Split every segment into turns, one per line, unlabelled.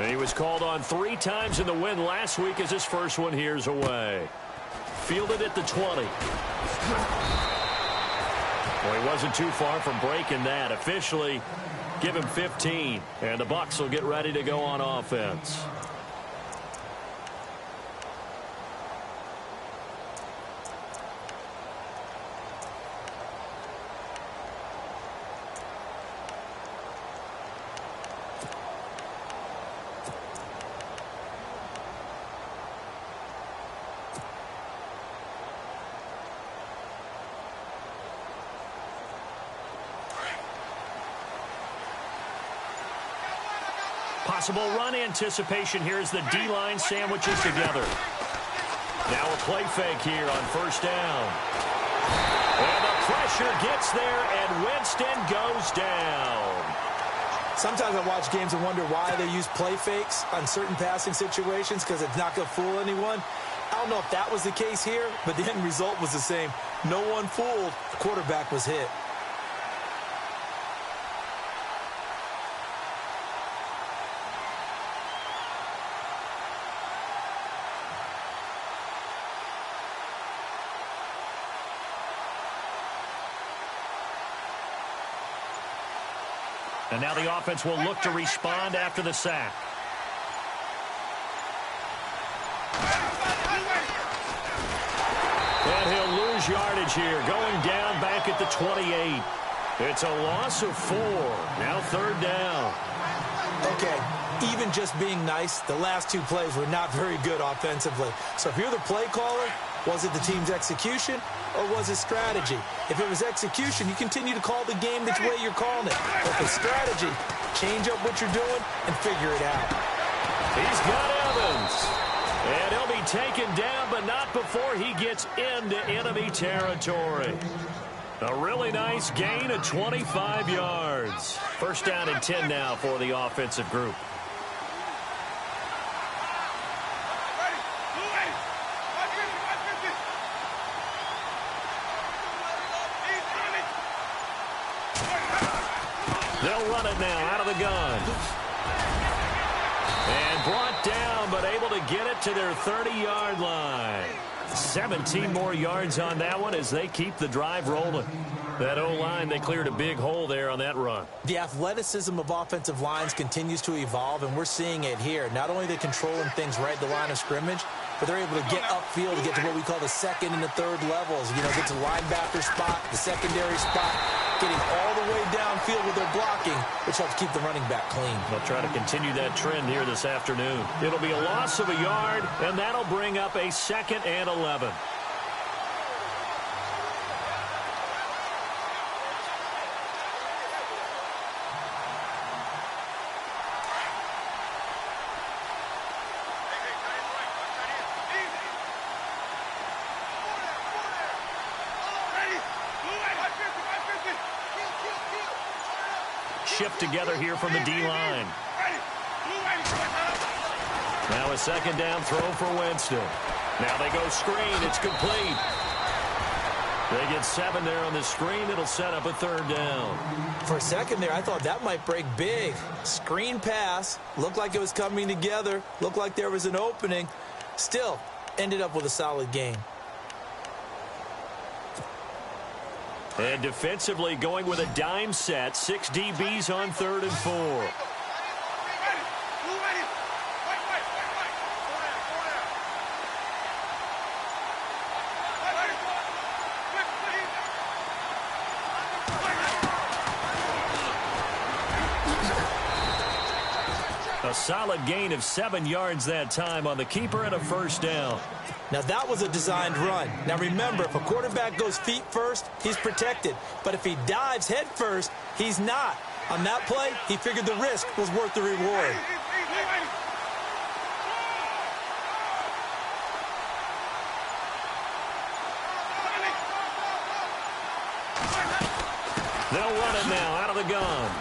He was called on 3 times in the win last week as his first one here's away. Fielded at the 20. Well, he wasn't too far from breaking that. Officially, give him 15, and the Bucs will get ready to go on offense. Possible run anticipation here as the D-line sandwiches together. Now a play fake here on first down. And the pressure gets there, and Winston goes down.
Sometimes I watch games and wonder why they use play fakes on certain passing situations, because it's not going to fool anyone. I don't know if that was the case here, but the end result was the same. No one fooled. The quarterback was hit.
And now the offense will look to respond after the sack. And he'll lose yardage here, going down back at the 28. It's a loss of 4. Now third down.
Okay, even just being nice, the last 2 plays were not very good offensively. So if you're the play caller, was it the team's execution or was it strategy? If it was execution, you continue to call the game the way you're calling it. If it's strategy, change up what you're doing and figure it out.
He's got Evans. And he'll be taken down, but not before he gets into enemy territory. A really nice gain of 25 yards. First down and 10 now for the offensive group. They'll run it now out of the gun. And brought down, but able to get it to their 30-yard line. 17 more yards on that one as they keep the drive rolling. That O-line, they cleared a big hole there on that run.
The athleticism of offensive lines continues to evolve, and we're seeing it here. Not only are they controlling things right at the line of scrimmage, but they're able to get upfield to get to what we call the second and the third levels. You know, get to the linebacker spot, the secondary spot, getting all the way downfield with their blocking, which helps keep the running back clean.
They'll try to continue that trend here this afternoon. It'll be a loss of a yard, and that'll bring up a 2nd and 11. Shift together here from the D-line. Now a 2nd down throw for Winston. Now they go screen. It's complete. They get 7 there on the screen. It'll set up a 3rd down.
For a second there, I thought that might break big. Screen pass. Looked like it was coming together. Looked like there was an opening. Still, ended up with a solid game.
And defensively going with a dime set. 6 DBs on 3rd and 4. A solid gain of 7 yards that time on the keeper and a 1st down.
Now, that was a designed run. Now, remember, if a quarterback goes feet first, he's protected. But if he dives head first, he's not. On that play, he figured the risk was worth the reward.
They'll run it now out of the gun.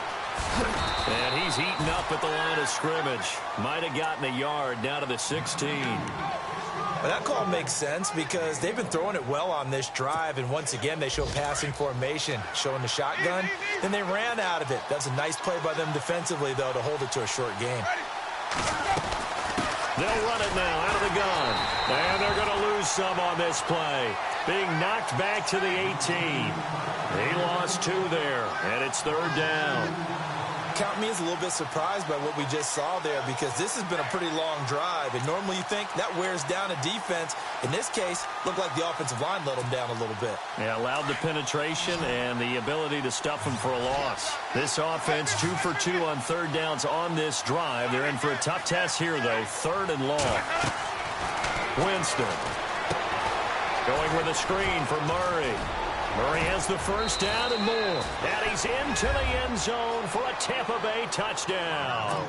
And he's heating up at the line of scrimmage. Might have gotten a yard down to the 16.
Well, that call makes sense because they've been throwing it well on this drive, and once again they show passing formation, showing the shotgun. Then they ran out of it. That's a nice play by them defensively, though, to hold it to a short game.
They'll run it now out of the gun. And they're going to lose some on this play. Being knocked back to the 18. He lost 2 there, and it's 3rd down.
Count me as a little bit surprised by what we just saw there, because this has been a pretty long drive, and normally you think that wears down a defense. In this case, looked like the offensive line let them down a little bit.
Yeah, allowed the penetration and the ability to stuff them for a loss. This offense 2 for 2 on 3rd downs on this drive. They're in for a tough test here, though. 3rd and long. Winston going with a screen for Murray. Murray has the first down and more. And he's into the end zone for a Tampa Bay touchdown.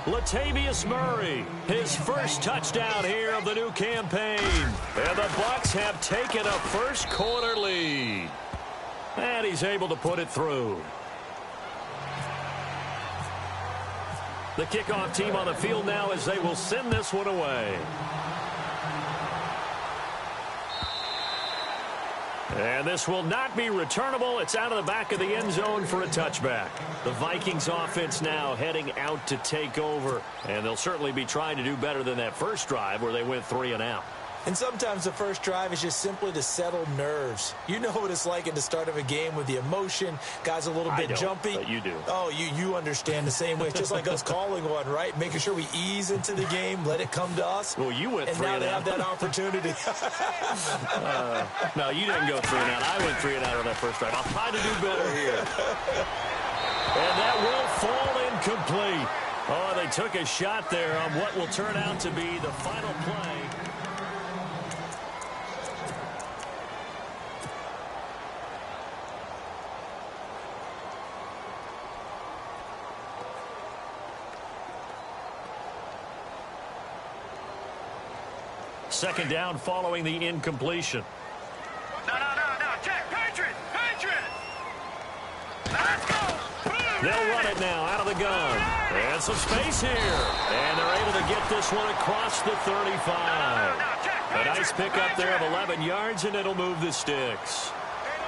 Latavius Murray, his first touchdown here of the new campaign. And the Bucs have taken a first quarter lead. And he's able to put it through. The kickoff team on the field now as they will send this one away. And this will not be returnable. It's out of the back of the end zone for a touchback. The Vikings offense now heading out to take over. And they'll certainly be trying to do better than that first drive where they went 3 and out.
And sometimes the first drive is just simply to settle nerves. You know what it's like at the start of a game with the emotion. Guys a little bit jumpy.
But you do.
Oh, you understand the same way. It's just like us calling one, right? Making sure we ease into the game, let it come to us.
Well, you went 3 and out.
And now they have that opportunity.
No, you didn't go 3 and out. I went 3 and out on that first drive. I'll try to do better here. And that will fall incomplete. Oh, they took a shot there on what will turn out to be the final play. Second down following the incompletion.
No. Check. Patriot. Let's go.
They'll run it now out of the gun. And some space here. And they're able to get this one across the 35. A nice pickup there of 11 yards, and it'll move the sticks.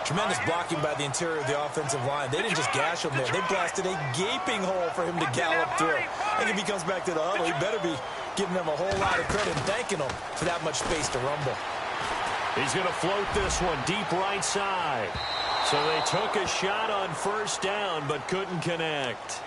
Tremendous blocking by the interior of the offensive line. They didn't just gash him there. They blasted a gaping hole for him to gallop through. I think if he comes back to the huddle, he better be giving them a whole lot of credit and thanking them for that much space to rumble.
He's going to float this one deep right side. So they took a shot on first down but couldn't connect.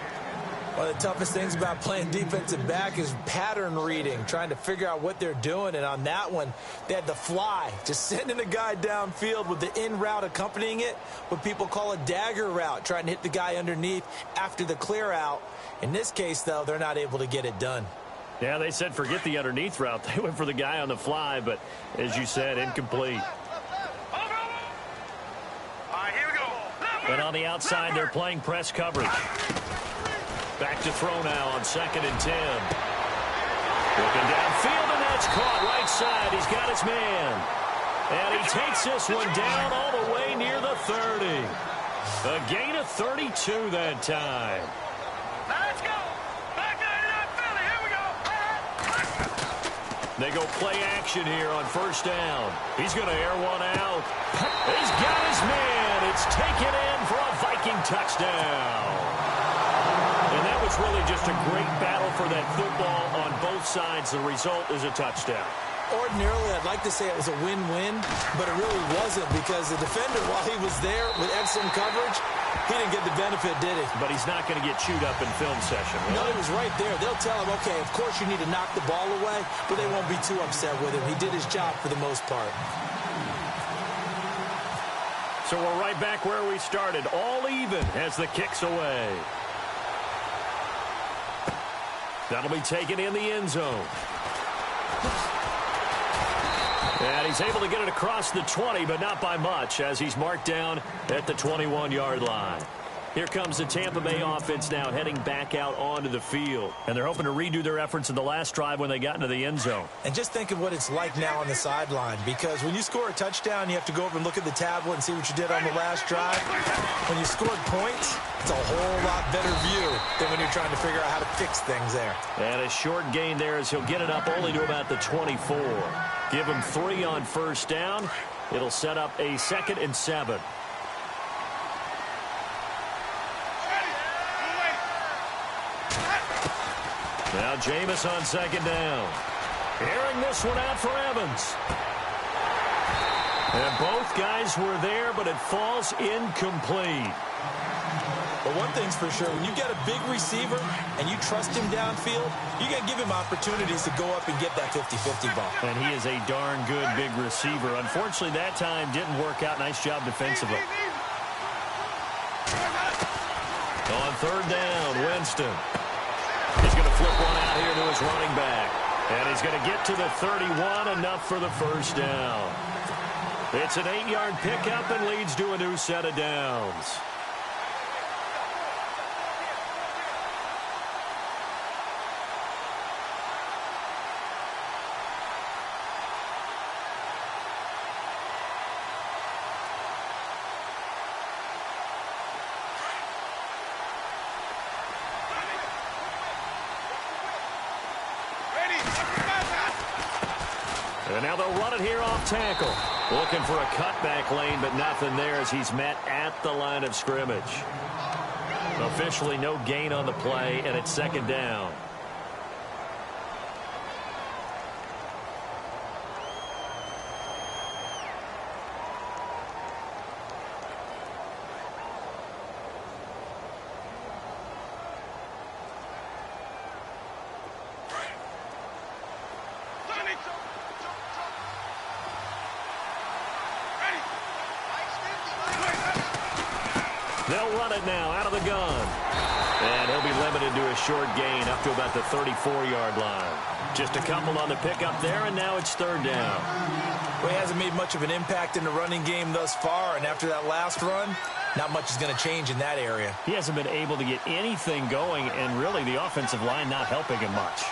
One of the toughest things about playing defensive back is pattern reading, trying to figure out what they're doing. And on that one, they had the fly, just sending a guy downfield with the in route accompanying it, what people call a dagger route, trying to hit the guy underneath after the clear out. In this case, though, they're not able to get it done.
Yeah, they said forget the underneath route. They went for the guy on the fly, but as you said, incomplete. And on the outside, they're playing press coverage. Back to throw now on 2nd and 10. Looking downfield, and that's caught right side. He's got his man. And he takes this one down all the way near the 30. A gain of 32 that time.
Let's go. Back to Philly. Here we go.
They go play action here on first down. He's going to air one out. He's got his man. It's taken in for a Viking touchdown. And that was really just a great battle for that football on both sides. The result is a touchdown.
Ordinarily, I'd like to say it was a win-win, but it really wasn't because the defender, while he was there with excellent coverage, he didn't get the benefit, did he?
But he's not going to get chewed up in film session, right?
No, he was right there. They'll tell him, okay, of course you need to knock the ball away, but they won't be too upset with him. He did his job for the most part.
So we're right back where we started, all even as the kick's away. That'll be taken in the end zone. And he's able to get it across the 20, but not by much, as he's marked down at the 21-yard line. Here comes the Tampa Bay offense now heading back out onto the field. And they're hoping to redo their efforts in the last drive when they got into the end zone.
And just think of what it's like now on the sideline, because when you score a touchdown, you have to go over and look at the tablet and see what you did on the last drive. When you scored points, it's a whole lot better view than when you're trying to figure out how to fix things there.
And a short gain there as he'll get it up only to about the 24. Give him 3 on first down. It'll set up a 2nd and 7. Now Jameis on second down. Airing this one out for Evans. And both guys were there, but it falls incomplete.
But one thing's for sure, when you get a big receiver and you trust him downfield, you got to give him opportunities to go up and get that 50-50 ball.
And he is a darn good big receiver. Unfortunately, that time didn't work out. Nice job defensively. On third down, Winston. He's going to flip one out here to his running back. And he's going to get to the 31, enough for the first down. It's an 8-yard pickup and leads to a new set of downs. And now they'll run it here off tackle. Looking for a cutback lane, but nothing there as he's met at the line of scrimmage. Officially no gain on the play, and it's second down. They'll run it now out of the gun. And he'll be limited to a short gain up to about the 34-yard line. Just a couple on the pickup there, and now it's third down.
Well, he hasn't made much of an impact in the running game thus far, and after that last run, not much is going to change in that area.
He hasn't been able to get anything going, and really the offensive line not helping him much.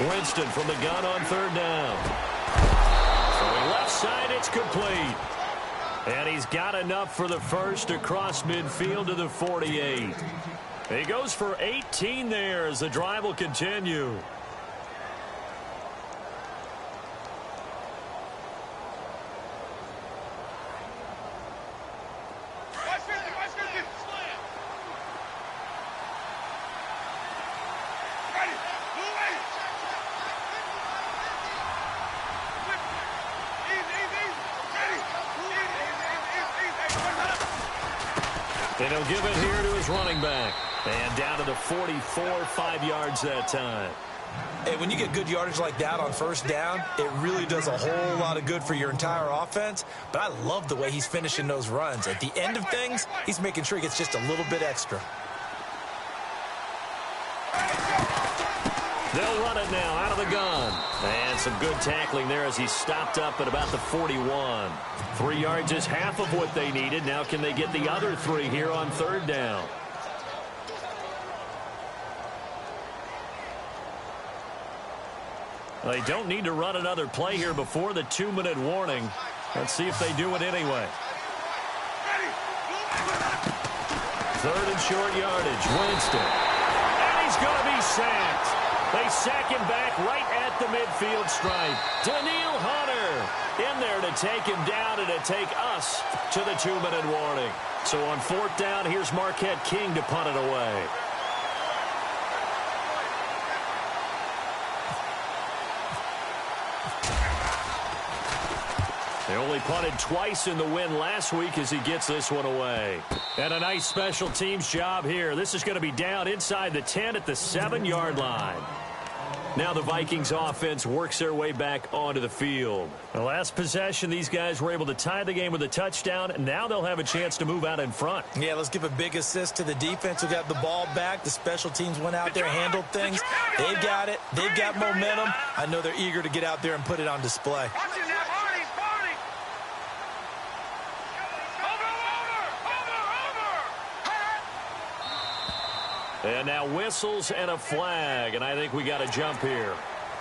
Winston from the gun on third down. Throwing left side, it's complete. And he's got enough for the first across midfield to the 48. He goes for 18 there as the drive will continue. And he'll give it here to his running back. And down to the 44, 5 yards that time.
Hey, when you get good yardage like that on first down, it really does a whole lot of good for your entire offense. But I love the way he's finishing those runs. At the end of things, he's making sure he gets just a little bit extra.
They'll run it now out of the gun. And some good tackling there as he stopped up at about the 41. 3 yards is half of what they needed. Now can they get the other 3 here on third down? They don't need to run another play here before the 2-minute warning. Let's see if they do it anyway. Third and short yardage. Winston. And he's going to be sacked. They sack him back right at the midfield stripe. Daniil Hunter in there to take him down and to take us to the 2-minute warning. So on fourth down, here's Marquette King to punt it away. They only punted twice in the win last week as he gets this one away. And a nice special teams job here. This is going to be down inside the 10 at the 7-yard line. Now the Vikings offense works their way back onto the field. The last possession, these guys were able to tie the game with a touchdown. And now they'll have a chance to move out in front.
Yeah, let's give a big assist to the defense who got the ball back. The special teams went out there, handled things. They've got it. They've got momentum. I know they're eager to get out there and put it on display.
And now whistles and a flag, and I think we got a jump here.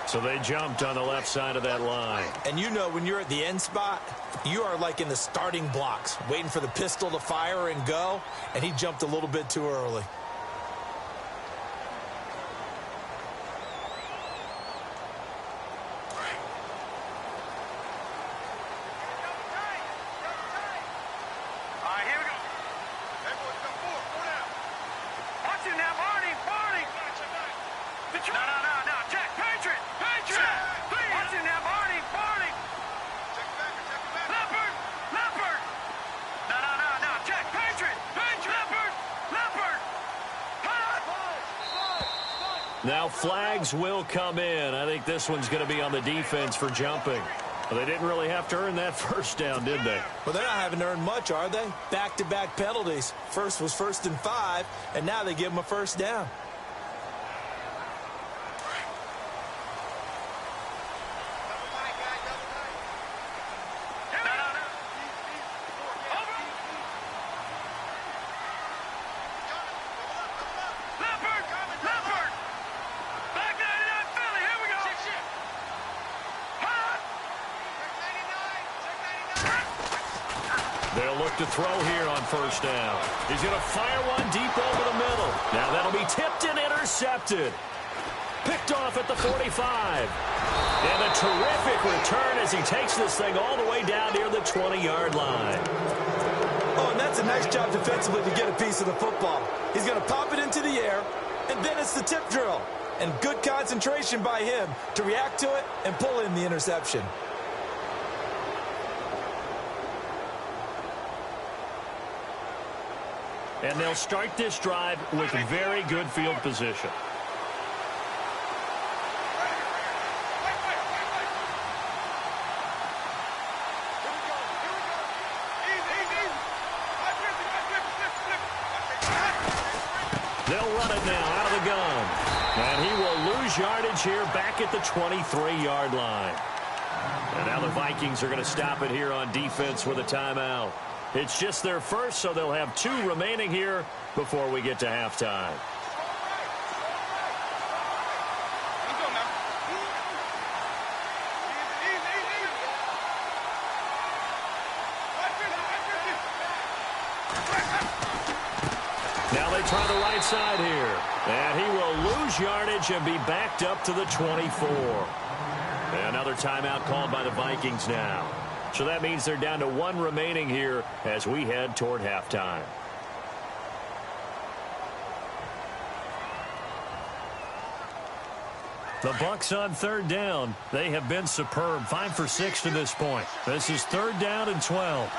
So they jumped on the left side of that line.
And you know when you're at the end spot, you are like in the starting blocks, waiting for the pistol to fire and go, and he jumped a little bit too early.
All right, here we go. Everyone come forward. Go down. No. Check. Patriot. Watch him now, Barney. Leopard. No. Check. Patriot. Leopard.
Now flags will come in. I think this one's going to be on the defense for jumping. Well, they didn't really have to earn that first down, did they?
Well, they're not having to earn much, are they? Back-to-back penalties. First was 1st and 5, and now they give them a first down.
They'll look to throw here on first down. He's going to fire one deep over the middle. Now that'll be tipped and intercepted. Picked off at the 45. And a terrific return as he takes this thing all the way down near the 20-yard line.
Oh, and that's a nice job defensively to get a piece of the football. He's going to pop it into the air, and then it's the tip drill. And good concentration by him to react to it and pull in the interception.
And they'll start this drive with very good field position. They'll run it now out of the gun. And he will lose yardage here back at the 23-yard line. And now the Vikings are going to stop it here on defense with a timeout. It's just their first, so they'll have 2 remaining here before we get to halftime. Now they try the right side here. And he will lose yardage and be backed up to the 24. Another timeout called by the Vikings now. So that means they're down to 1 remaining here as we head toward halftime. The Bucs on 3rd down. They have been superb. 5 for 6 to this point. This is 3rd down and 12.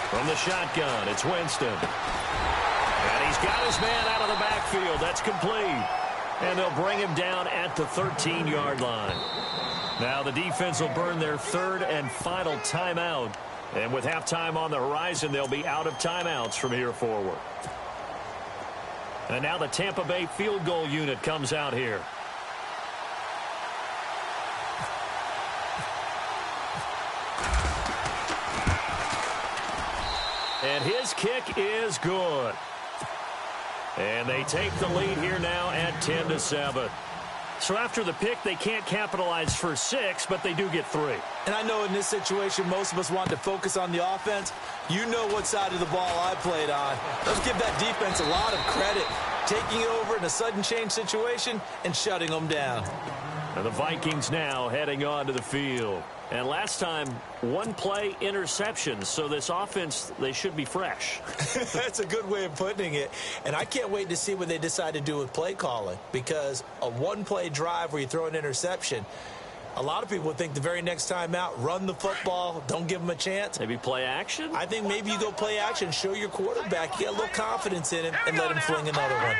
From the shotgun, it's Winston. And he's got his man out of the backfield. That's complete. And they'll bring him down at the 13-yard line. Now the defense will burn their 3rd and final timeout. And with halftime on the horizon, they'll be out of timeouts from here forward. And now the Tampa Bay field goal unit comes out here. And his kick is good. And they take the lead here now at 10-7. So after the pick, they can't capitalize for 6, but they do get 3.
And I know in this situation, most of us want to focus on the offense. You know what side of the ball I played on. Let's give that defense a lot of credit. Taking it over in a sudden change situation and shutting them down.
And the Vikings now heading on to the field. And last time, 1-play interception. So this offense, they should be fresh.
That's a good way of putting it. And I can't wait to see what they decide to do with play calling. Because a 1-play drive where you throw an interception, a lot of people would think the very next time out, run the football, don't give them a chance.
Maybe play action?
I think maybe you go play action, show your quarterback, get a little confidence in him, and let him fling another one.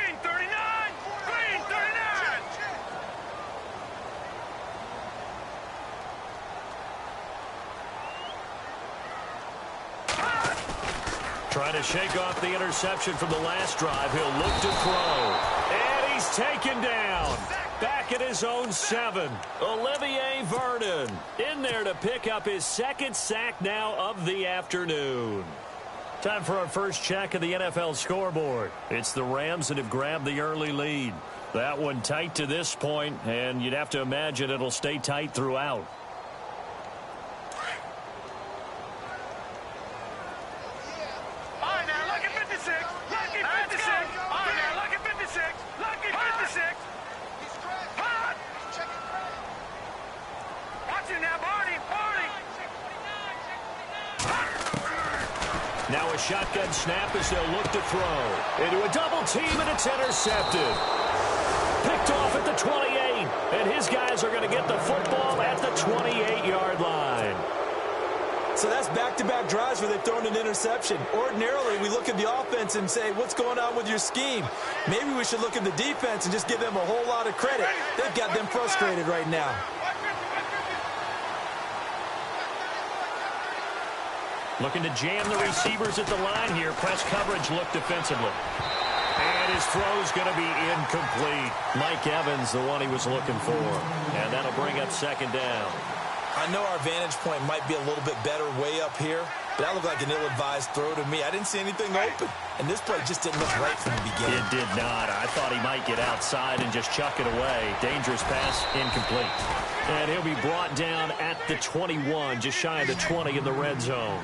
Trying to shake off the interception from the last drive. He'll look to throw. And he's taken down. Back at his own 7. Olivier Vernon in there to pick up his 2nd sack now of the afternoon. Time for our first check of the NFL scoreboard. It's the Rams that have grabbed the early lead. That one tight to this point, and you'd have to imagine it'll stay tight throughout.
All right, now, look at 56. Look at 56. All right, now, look at 56.
Now a shotgun snap as they'll look to throw. Into a double team, and it's intercepted. Picked off at the 28, and his guys are going to get the football at the 28-yard line.
So that's back-to-back drives where they've thrown an interception. Ordinarily, we look at the offense and say, what's going on with your scheme? Maybe we should look at the defense and just give them a whole lot of credit. They've got them frustrated right now.
Looking to jam the receivers at the line here. Press coverage look defensively. And his throw's going to be incomplete. Mike Evans, the one he was looking for. And that'll bring up second down.
I know our vantage point might be a little bit better way up here, but that looked like an ill-advised throw to me. I didn't see anything open, and this play just didn't look right from the beginning.
It did not. I thought he might get outside and just chuck it away. Dangerous pass, incomplete. And he'll be brought down at the 21, just shy of the 20 in the red zone.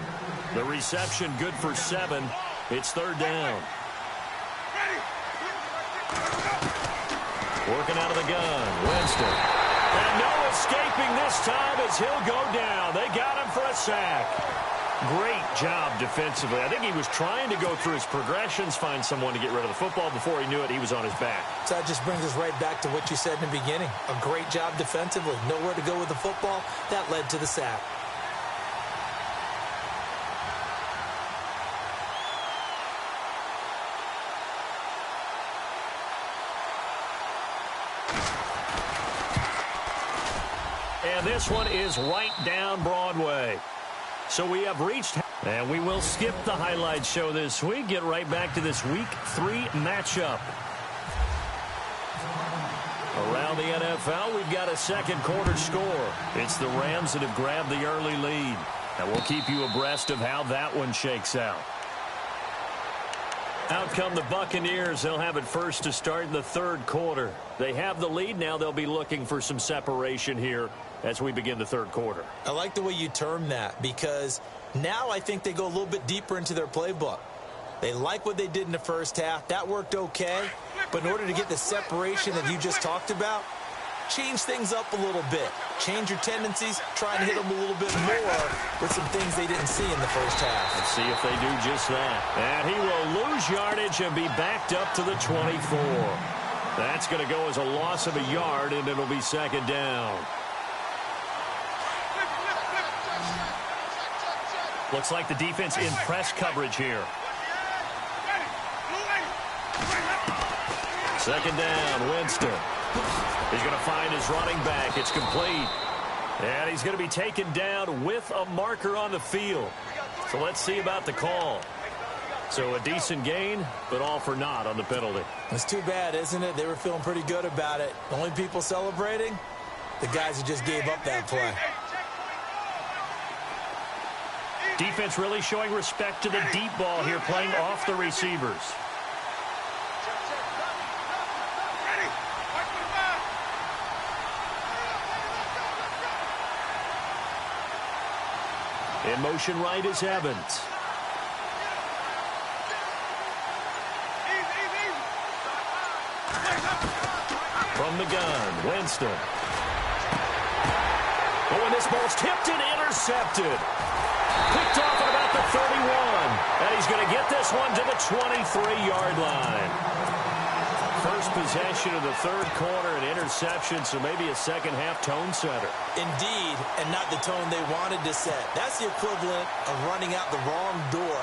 The reception good for 7. It's third down. Working out of the gun, Winston. And no escaping this time as he'll go down. They got him for a sack. Great job defensively. I think he was trying to go through his progressions, find someone to get rid of the football. Before he knew it, he was on his back.
So that just brings us right back to what you said in the beginning. A great job defensively. Nowhere to go with the football. That led to the sack.
And this one is right down Broadway. So we have reached, and we will skip the highlight show this week. Get right back to this Week 3 matchup. Around the NFL, we've got a second quarter score. It's the Rams that have grabbed the early lead. And we'll keep you abreast of how that one shakes out. Out come the Buccaneers. They'll have it first to start in the third quarter. They have the lead. Now they'll be looking for some separation here as we begin the third quarter.
I like the way you term that, because now I think they go a little bit deeper into their playbook. They like what they did in the first half. That worked okay. But in order to get the separation that you just talked about, change things up a little bit. Change your tendencies. Try and hit them a little bit more with some things they didn't see in the first half.
Let's see if they do just that. And he will lose yardage and be backed up to the 24. That's going to go as a loss of a yard, and it'll be second down. Looks like the defense in press coverage here. Second down, Winston. He's going to find his running back. It's complete. And he's going to be taken down with a marker on the field. So let's see about the call. So a decent gain, but all for naught on the penalty.
It's too bad, isn't it? They were feeling pretty good about it. The only people celebrating, the guys who just gave up that play.
Defense really showing respect to the deep ball here, playing off the receivers. In motion right is Evans. From the gun, Winston. Oh, and this ball's tipped and intercepted. Picked off at about the 31. And he's going to get this one to the 23-yard line. First possession of the third quarter, an interception, so maybe a second-half tone setter.
Indeed, and not the tone they wanted to set. That's the equivalent of running out the wrong door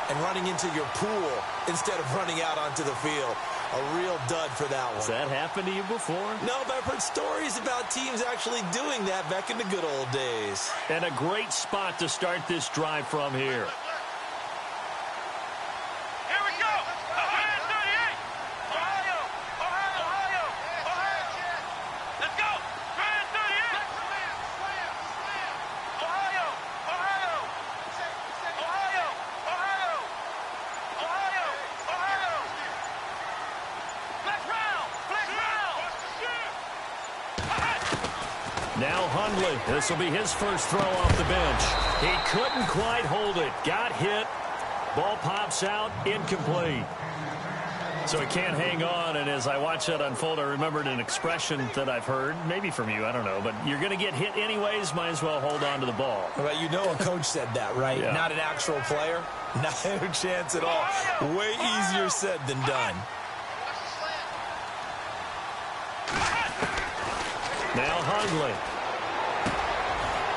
and running into your pool instead of running out onto the field. A real dud for that one.
Has that happened to you before?
No, but I've heard stories about teams actually doing that back in the good old days.
And a great spot to start this drive from here.
Here we go. Ohio 38. Ohio. Ohio. Let's go. Ohio 38. Ohio. Ohio.
Now Hundley. This will be his first throw off the bench. He couldn't quite hold it. Got hit. Ball pops out. Incomplete. So he can't hang on, and as I watch that unfold, I remembered an expression that I've heard, maybe from you, I don't know, but you're going to get hit anyways, might as well hold on to the ball.
Well, you know a coach said that, right?
Yeah.
Not an actual player. Not a chance at all. Way easier said than done.
Now Hundley.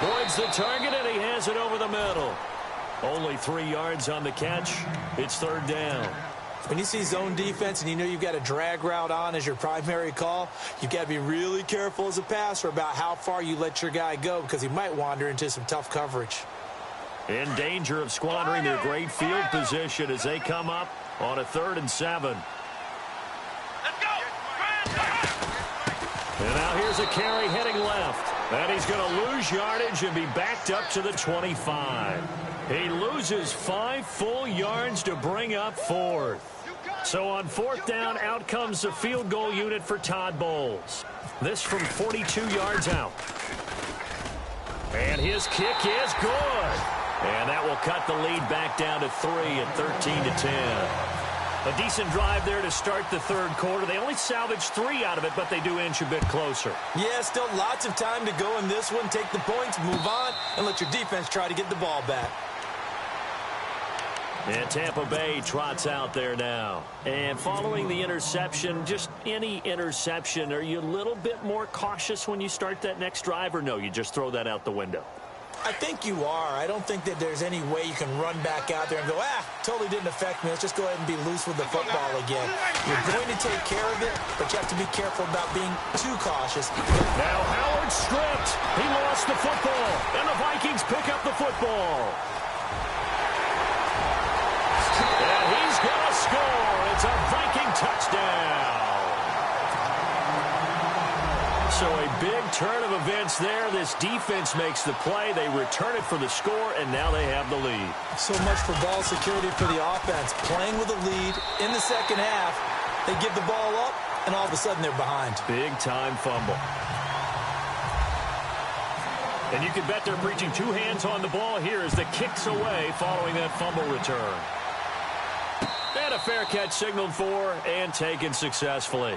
Boyd's the target, and he has it over the middle. Only 3 yards on the catch. It's third down.
When you see zone defense and you know you've got a drag route on as your primary call, you've got to be really careful as a passer about how far you let your guy go because he might wander into some tough coverage.
In danger of squandering their great field position as they come up on a 3rd and 7.
Let's go.
And now here's a carry heading left. And he's going to lose yardage and be backed up to the 25. He loses 5 full yards to bring up 4th. So on 4th down, out comes the field goal unit for Todd Bowles. This from 42 yards out. And his kick is good. And that will cut the lead back down to 3 at 13-10. A decent drive there to start the 3rd quarter. They only salvaged 3 out of it, but they do inch a bit closer.
Yeah, still lots of time to go in this one. Take the points, move on, and let your defense try to get the ball back.
And Tampa Bay trots out there now. And following the interception, just any interception, are you a little bit more cautious when you start that next drive, or no, you just throw that out the window?
I think you are. I don't think that there's any way you can run back out there and go, totally didn't affect me. Let's just go ahead and be loose with the football again. You're going to take care of it, but you have to be careful about being too cautious.
Now Howard stripped. He lost the football, and the Vikings pick up the football. And he's going to score. It's a Viking touchdown. So a big turn of events there. This defense makes the play. They return it for the score, and now they have the lead.
So much for ball security for the offense. Playing with a lead in the second half, they give the ball up, and all of a sudden they're behind.
Big-time fumble. And you can bet they're preaching 2 hands on the ball here as the kick's away following that fumble return. And a fair catch signaled for and taken successfully.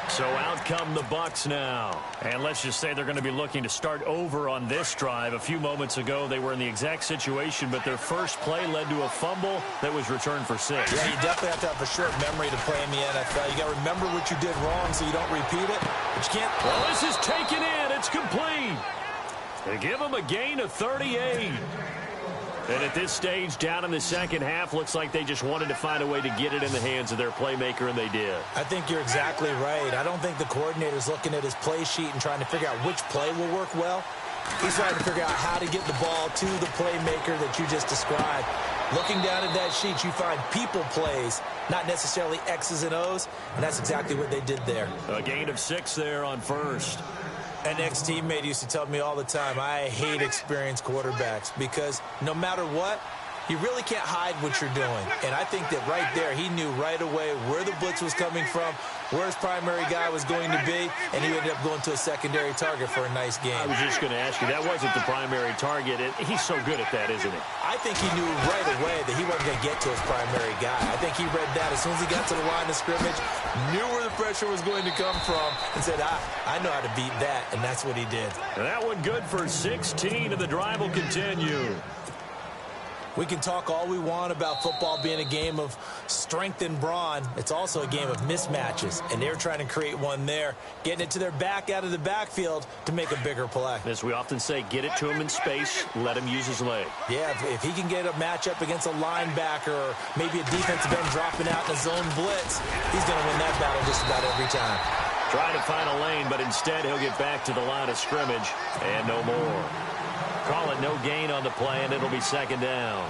So out come the Bucs now. And let's just say they're going to be looking to start over on this drive. A few moments ago, they were in the exact situation, but their first play led to a fumble that was returned for 6.
Yeah, you definitely have to have a short memory to play in the NFL. You got to remember what you did wrong so you don't repeat it, but you can't.
Well, this is taken in. It's complete. They give them a gain of 38. And at this stage, down in the second half, looks like they just wanted to find a way to get it in the hands of their playmaker, and they did.
I think you're exactly right. I don't think the coordinator's looking at his play sheet and trying to figure out which play will work well. He's trying to figure out how to get the ball to the playmaker that you just described. Looking down at that sheet, you find people plays, not necessarily X's and O's, and that's exactly what they did there.
A gain of 6 there on first.
An ex-teammate used to tell me all the time, I hate experienced quarterbacks because no matter what, you really can't hide what you're doing. And I think that right there, he knew right away where the blitz was coming from, where his primary guy was going to be, and he ended up going to a secondary target for a nice game.
I was just going to ask you, that wasn't the primary target. He's so good at that, isn't he?
I think he knew right away that he wasn't going to get to his primary guy. I think he read that as soon as he got to the line of scrimmage, knew where the pressure was going to come from, and said, I know how to beat that, and that's what he did.
And that one good for 16, and the drive will continue.
We can talk all we want about football being a game of strength and brawn. It's also a game of mismatches, and they're trying to create one there, getting it to their back out of the backfield to make a bigger play.
As we often say, get it to him in space, let him use his leg.
Yeah, if he can get a matchup against a linebacker or maybe a defensive end dropping out in a zone blitz, he's going to win that battle just about every time.
Trying to find a lane, but instead he'll get back to the line of scrimmage and no more. Call it no gain on the play, and it'll be second down.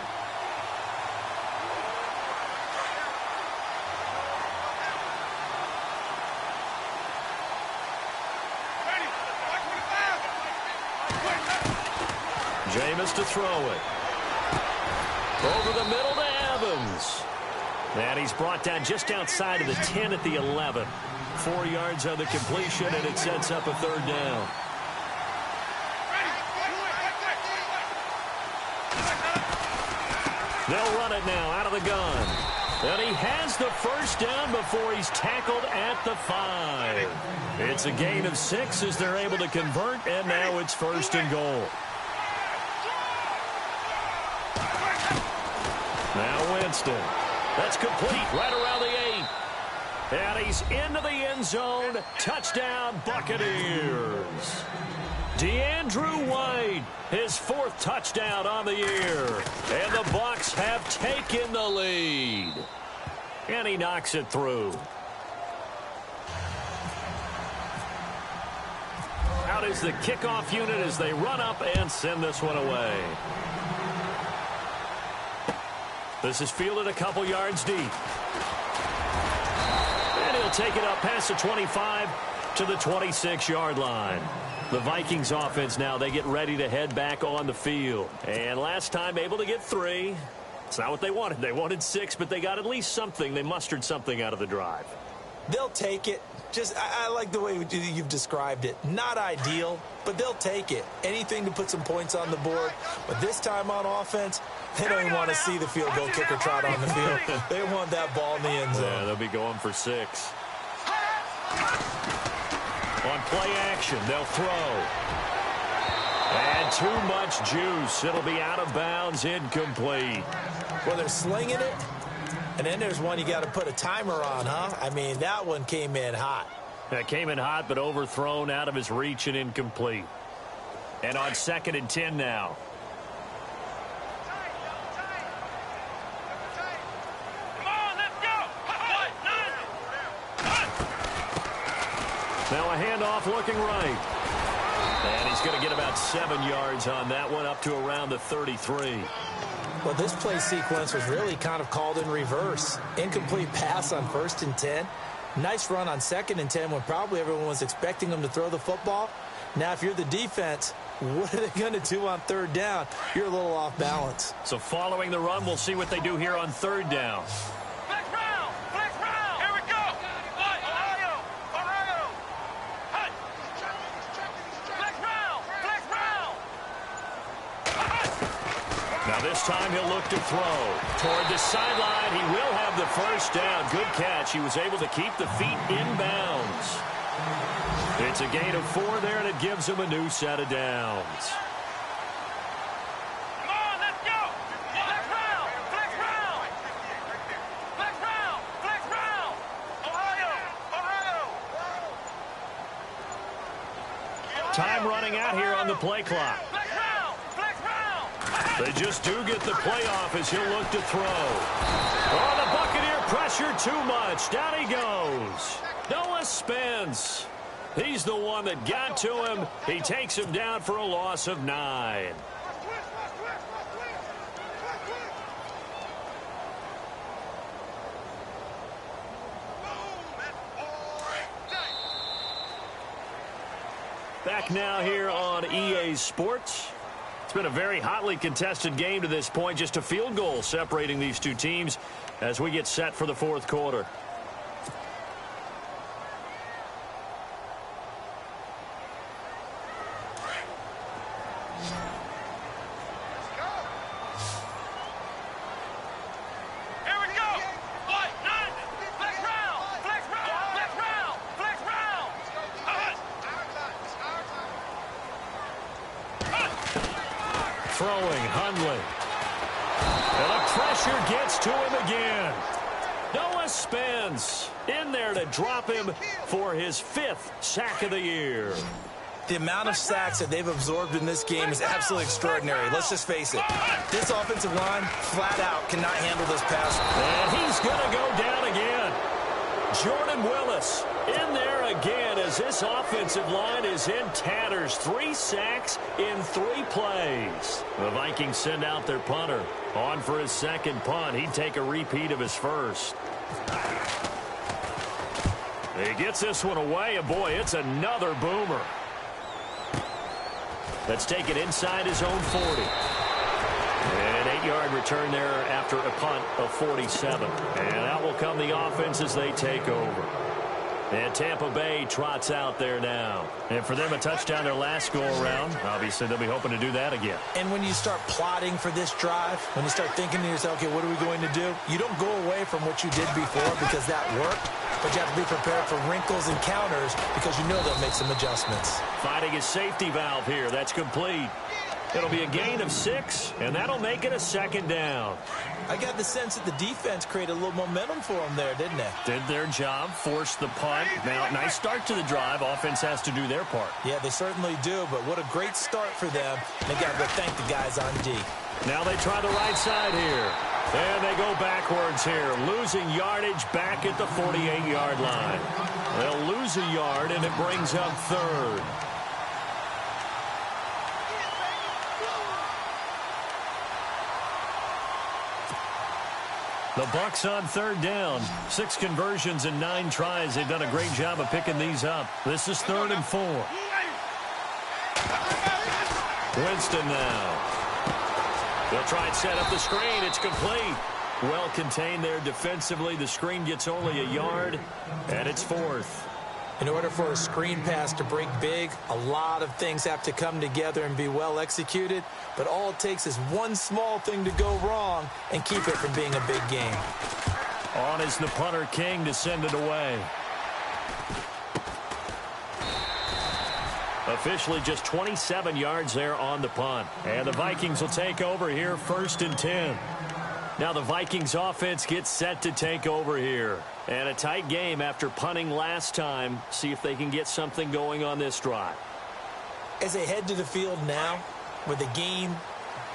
Jameis to throw it. Over the middle to Evans. And he's brought down just outside of the 10 at the 11. 4 yards on the completion, and it sets up a third down. They'll run it now out of the gun. And he has the first down before he's tackled at the 5. It's a gain of 6 as they're able to convert, and now it's first and goal. Now Winston. That's complete right around the 8. And he's into the end zone. Touchdown, Buccaneers. DeAndrew White, his 4th touchdown on the year. And the Bucs have taken the lead. And he knocks it through. Out is the kickoff unit as they run up and send this one away. This is fielded a couple yards deep. And he'll take it up past the 25 to the 26-yard line. The Vikings offense now, they get ready to head back on the field. And last time able to get 3. It's not what they wanted. They wanted 6, but they got at least something. They mustered something out of the drive.
They'll take it. I like the way you've described it. Not ideal, but they'll take it. Anything to put some points on the board. But this time on offense, they don't even want to see the field goal kicker trot on the field. They want that ball in the end zone.
Yeah, they'll be going for 6. On play action, they'll throw. And too much juice. It'll be out of bounds, incomplete.
Well, they're slinging it. And then there's one you got to put a timer on, huh? I mean, that one came in hot.
That came in hot, but overthrown, out of his reach and incomplete. And on 2nd and 10 now.
Come on, let's go.
Now a handoff looking right. And he's going to get about 7 yards on that one, up to around the 33.
Well, this play sequence was really kind of called in reverse. Incomplete pass on 1st and 10. Nice run on 2nd and 10 when probably everyone was expecting him to throw the football. Now, if you're the defense, what are they going to do on 3rd down? You're a little off balance.
So following the run, we'll see what they do here on 3rd down.
Flex round. Flex round. Here we go. Ohio. Ohio. Hey. Flex round. Flex round.
Now this time he'll look to throw. Toward the sideline, he will have the 1st down. Good catch. He was able to keep the feet in bounds. It's a gain of 4 there, and it gives him a new set of downs.
Come on, let's go. Flex round. Flex round. Flex round. Flex round. Ohio. Ohio.
Time running out here on the play clock.
Flex round. Flex round.
They just do get the playoff as he'll look to throw. Oh, the Buccaneer pressure too much. Down he goes. Noah Spence. He's the one that got to him. He takes him down for a loss of 9. Back now here on EA Sports. It's been a very hotly contested game to this point. Just a field goal separating these two teams as we get set for the 4th quarter. Throwing, Hundley. And the pressure gets to him again. Noah Spence in there to drop him for his 5th sack of the year.
The amount of sacks that they've absorbed in this game is absolutely extraordinary. Let's just face it. This offensive line, flat out, cannot handle this pass.
And he's going to go down again. Jordan Willis in there again as this offensive line is in tatters. 3 sacks in 3 plays. The Vikings send out their punter. On for his 2nd punt. He'd take a repeat of his 1st. He gets this one away, and boy, it's another boomer. Let's take it inside his own 40. An 8-yard return there after a punt of 47. And out will come the offense as they take over. And Tampa Bay trots out there now. And for them, a touchdown their last go-around. Obviously, they'll be hoping to do that again.
And when you start plotting for this drive, when you start thinking to yourself, okay, what are we going to do? You don't go away from what you did before because that worked. But you have to be prepared for wrinkles and counters because you know they'll make some adjustments.
Finding his safety valve here. That's complete. It'll be a gain of 6, and that'll make it a second down.
I got the sense that the defense created a little momentum for them there, didn't they?
Did their job, forced the punt. Now, nice start to the drive. Offense has to do their part.
Yeah, they certainly do, but what a great start for them. They got to thank the guys on D.
Now they try the right side here. And they go backwards here, losing yardage back at the 48-yard line. They'll lose a yard, and it brings up third. The Bucs on third down. 6 conversions and 9 tries. They've done a great job of picking these up. This is 3rd and 4. Winston now. They'll try and set up the screen. It's complete. Well contained there defensively. The screen gets only a yard, and it's 4th.
In order for a screen pass to break big, a lot of things have to come together and be well executed, but all it takes is one small thing to go wrong and keep it from being a big game.
On is the punter King to send it away. Officially just 27 yards there on the punt. And the Vikings will take over here 1st and 10. Now the Vikings offense gets set to take over here. And a tight game after punting last time. See if they can get something going on this drive.
As they head to the field now, with the game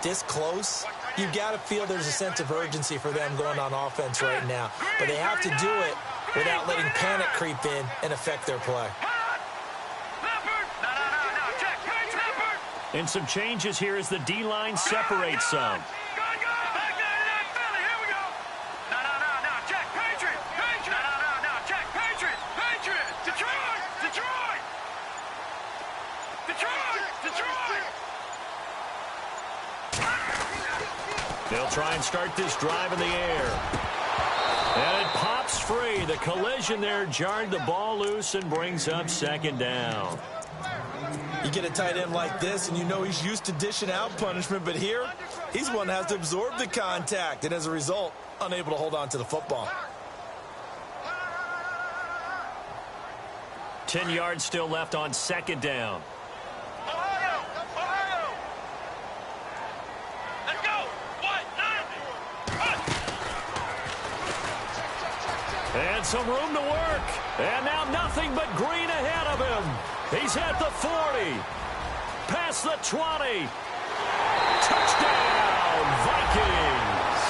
this close, you've got to feel there's a sense of urgency for them going on offense right now. But they have to do it without letting panic creep in and affect their play.
And some changes here as the D-line separates some. They'll try and start this drive in the air. And it pops free. The collision there jarred the ball loose and brings up 2nd down.
You get a tight end like this, and you know he's used to dishing out punishment, but here, he's one that has to absorb the contact, and as a result, unable to hold on to the football.
10 yards still left on 2nd down. And some room to work. And now nothing but green ahead of him. He's at the 40. Past the 20. Touchdown, Vikings.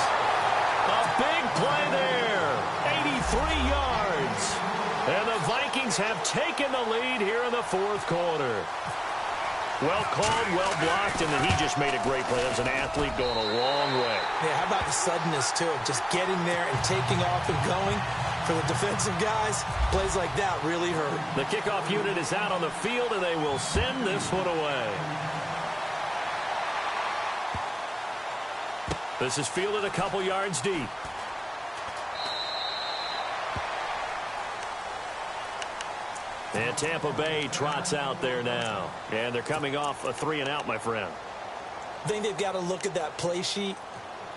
A big play there. 83 yards. And the Vikings have taken the lead here in the 4th quarter. Well called, well blocked, and then he just made a great play. That was an athlete going a long way.
Yeah, how about the suddenness, too? Just getting there and taking off and going. For the defensive guys, plays like that really hurt.
The kickoff unit is out on the field, and they will send this one away. This is fielded a couple yards deep. And Tampa Bay trots out there now. And they're coming off a 3-and-out, my friend.
I think they've got to look at that play sheet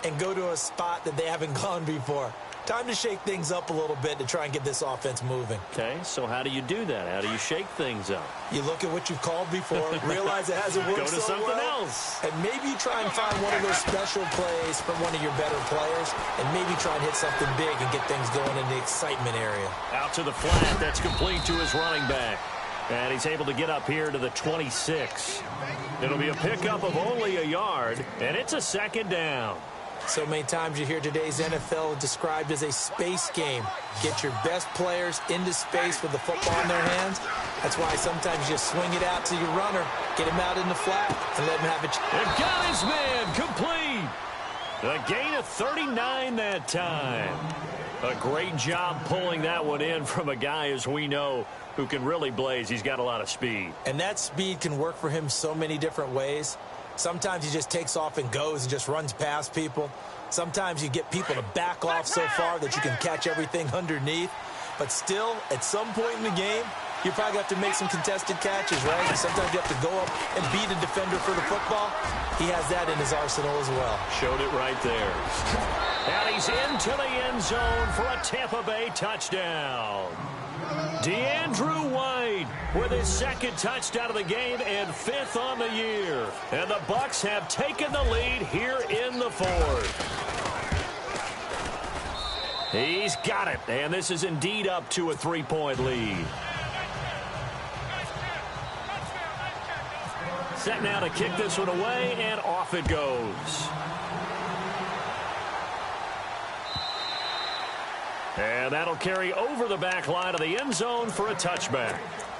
and go to a spot that they haven't gone before. Time to shake things up a little bit to try and get this offense moving.
Okay, so how do you do that? How do you shake things up?
You look at what you've called before, realize it hasn't worked
Go to
so
something
well,
else.
and maybe try and find one of those special plays from one of your better players, and maybe try and hit something big and get things going in the excitement area.
Out to the flat. That's complete to his running back. And he's able to get up here to the 26. It'll be a pickup of only a yard, and it's a 2nd down.
So many times you hear today's NFL described as a space game. Get your best players into space with the football in their hands. That's why sometimes you swing it out to your runner, get him out in the flat, and let him have it.
They've got his man complete. A gain of 39 that time. A great job pulling that one in from a guy, as we know, who can really blaze. He's got a lot of speed.
And that speed can work for him so many different ways. Sometimes he just takes off and goes and just runs past people. Sometimes you get people to back off so far that you can catch everything underneath. But still, at some point in the game, You probably have to make some contested catches, right? And sometimes you have to go up and beat a defender for the football. He has that in his arsenal as well.
Showed it right there. And he's into the end zone for a Tampa Bay touchdown. DeAndrew White with his second touchdown of the game and 5th on the year. And the Bucs have taken the lead here in the 4th. He's got it, and this is indeed up to a 3-point lead. Set now to kick this one away, and off it goes. And that'll carry over the back line of the end zone for a touchback.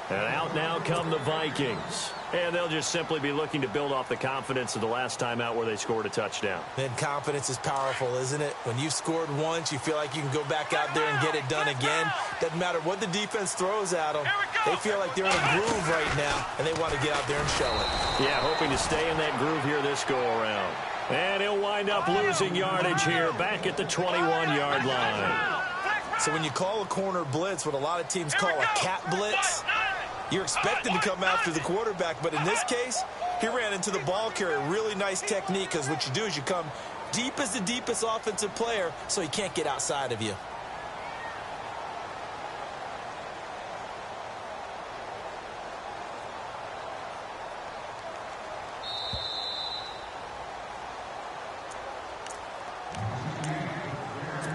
And out now come the Vikings. And they'll just simply be looking to build off the confidence of the last time out where they scored a touchdown.
Then confidence is powerful, isn't it? When you've scored once, you feel like you can go back out there and get it done again. Doesn't matter what the defense throws at them. They feel like they're in a groove right now, and they want to get out there and show it.
Yeah, hoping to stay in that groove here this go-around. And he'll wind up losing yardage here back at the 21-yard line.
So when you call a corner blitz, what a lot of teams call a cat blitz, you're expected to come after the quarterback. But in this case, he ran into the ball carrier. Really nice technique, because what you do is you come deep as the deepest offensive player so he can't get outside of you.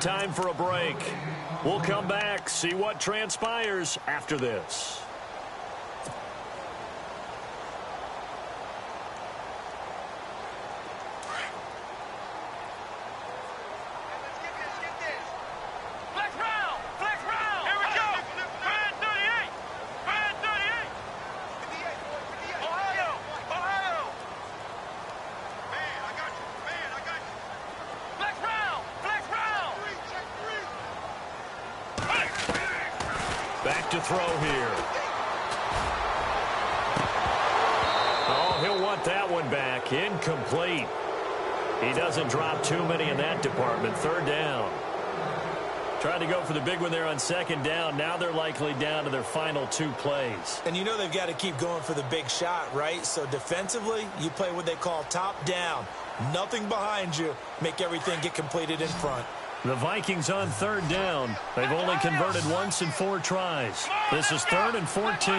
Time for a break. We'll come back, see what transpires after this. Back to throw here. Oh, he'll want that one back. Incomplete. He doesn't drop too many in that department. 3rd down. Tried to go for the big one there on 2nd down. Now they're likely down to their final 2 plays.
And you know they've got to keep going for the big shot, right? So defensively, you play what they call top down. Nothing behind you. Make everything get completed in front.
The Vikings on 3rd down. They've only converted once in 4 tries. This is 3rd and 14.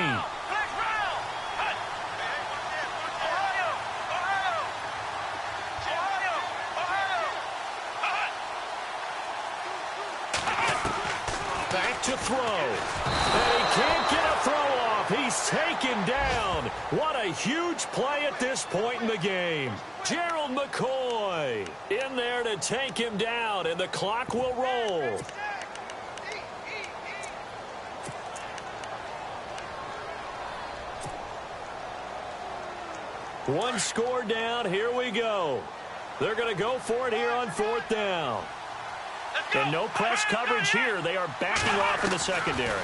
Back to throw. And he can't get a throw off. He's taken down. What a huge play at this point in the game. Gerald McCoy in there to take him down, and the clock will roll. One score down. Here we go. They're going to go for it here on 4th down. And no press coverage here. They are backing off in the secondary.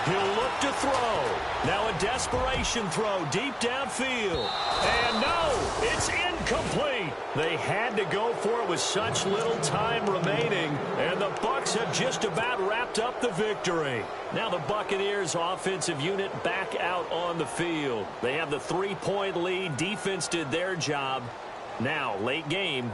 He'll look to throw. Now a desperation throw deep downfield. And no, it's incomplete. They had to go for it with such little time remaining. And the Bucs have just about wrapped up the victory. Now the Buccaneers offensive unit back out on the field. They have the 3-point lead. Defense did their job. Now, late game.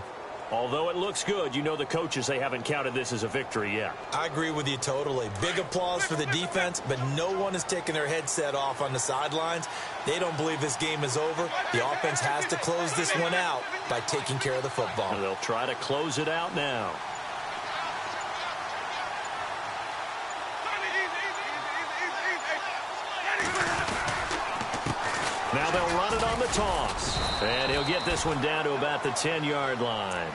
Although it looks good, you know the coaches, they haven't counted this as a victory yet.
I agree with you totally. Big applause for the defense, but no one is taking their headset off on the sidelines. They don't believe this game is over. The offense has to close this one out by taking care of the football.
And they'll try to close it out now. Now they'll run it on the toss. And he'll get this one down to about the 10-yard line.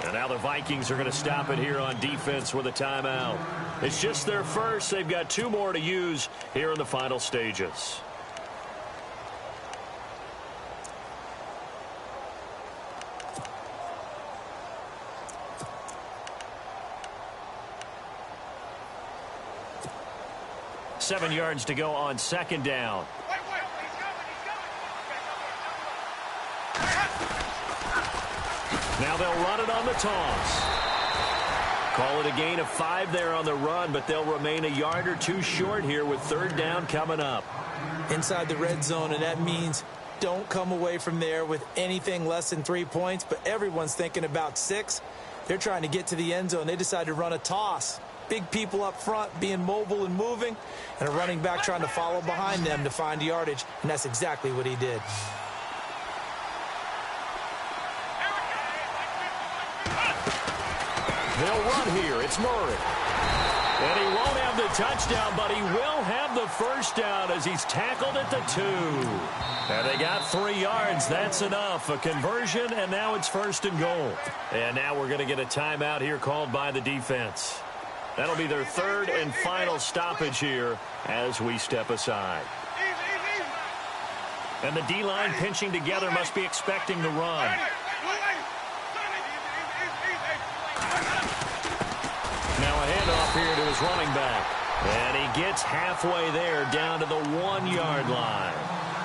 And now the Vikings are going to stop it here on defense with a timeout. It's just their first. They've got 2 more to use here in the final stages. Seven yards to go on 2nd down. Now they'll run it on the toss. Call it a gain of 5 there on the run, but they'll remain a yard or two short here with third down coming up.
Inside the red zone, and that means don't come away from there with anything less than 3 points, but everyone's thinking about 6. They're trying to get to the end zone. They decide to run a toss. Big people up front being mobile and moving, and a running back trying to follow behind them to find yardage, and that's exactly what he did.
They'll run here. It's Murray. And he won't have the touchdown, but he will have the first down as he's tackled at the 2. And they got 3 yards. That's enough. A conversion, and now it's first and goal. And now we're going to get a timeout here called by the defense. That'll be their third and final stoppage here as we step aside. And the D-line pinching together must be expecting the run. Now a handoff here to his running back. And he gets halfway there down to the 1-yard line.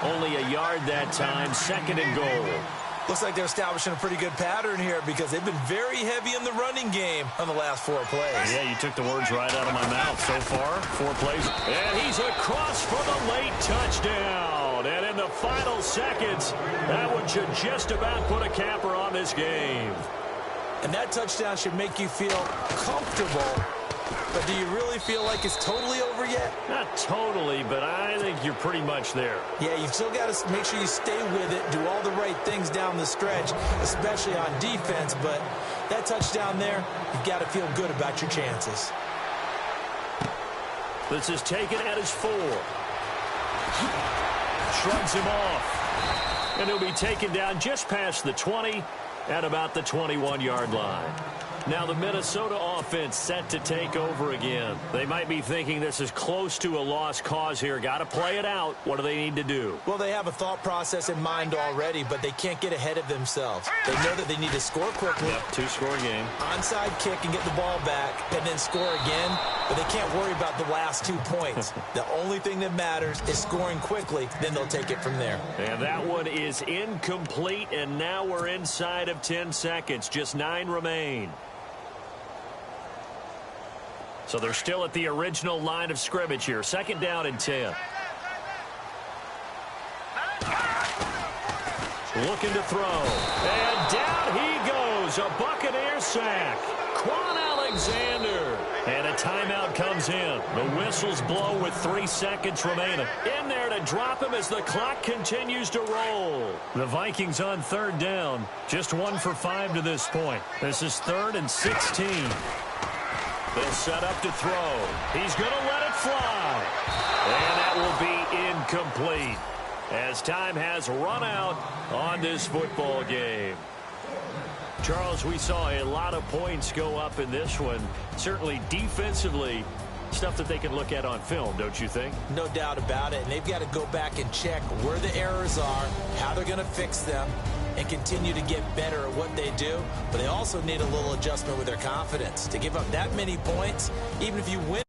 Only a yard that time, second and goal.
Looks like they're establishing a pretty good pattern here because they've been very heavy in the running game on the last 4 plays.
Yeah, you took the words right out of my mouth. So far, 4 plays. And he's across for the late touchdown. And in the final seconds, that one should just about put a capper on this game.
And that touchdown should make you feel comfortable. But do you really feel like it's totally over yet?
Not totally, but I think you're pretty much there.
Yeah, you've still got to make sure you stay with it, do all the right things down the stretch, especially on defense. But that touchdown there, you've got to feel good about your chances.
This is taken at his 4. Shrugs him off. And he'll be taken down just past the 20 at about the 21-yard line. Now the Minnesota offense set to take over again. They might be thinking this is close to a lost cause here. Got to play it out. What do they need to do?
Well, they have a thought process in mind already, but they can't get ahead of themselves. They know that they need to score quickly.
Yep, 2-score game.
Onside kick and get the ball back and then score again, but they can't worry about the last 2 points. The only thing that matters is scoring quickly, then they'll take it from there.
And that one is incomplete, and now we're inside of 10 seconds. Just 9 remain. So they're still at the original line of scrimmage here. Second down and 10. Looking to throw. And down he goes. A Buccaneer sack. Quan Alexander. And a timeout comes in. The whistles blow with 3 seconds remaining. In there to drop him as the clock continues to roll. The Vikings on third down. Just 1 for 5 to this point. This is 3rd and 16. They'll set up to throw. He's going to let it fly. And that will be incomplete as time has run out on this football game. Charles, we saw a lot of points go up in this one. Certainly defensively, stuff that they can look at on film, don't you think?
No doubt about it. And they've got to go back and check where the errors are, how they're going to fix them, and continue to get better at what they do. But they also need a little adjustment with their confidence. To give up that many points, even if you win.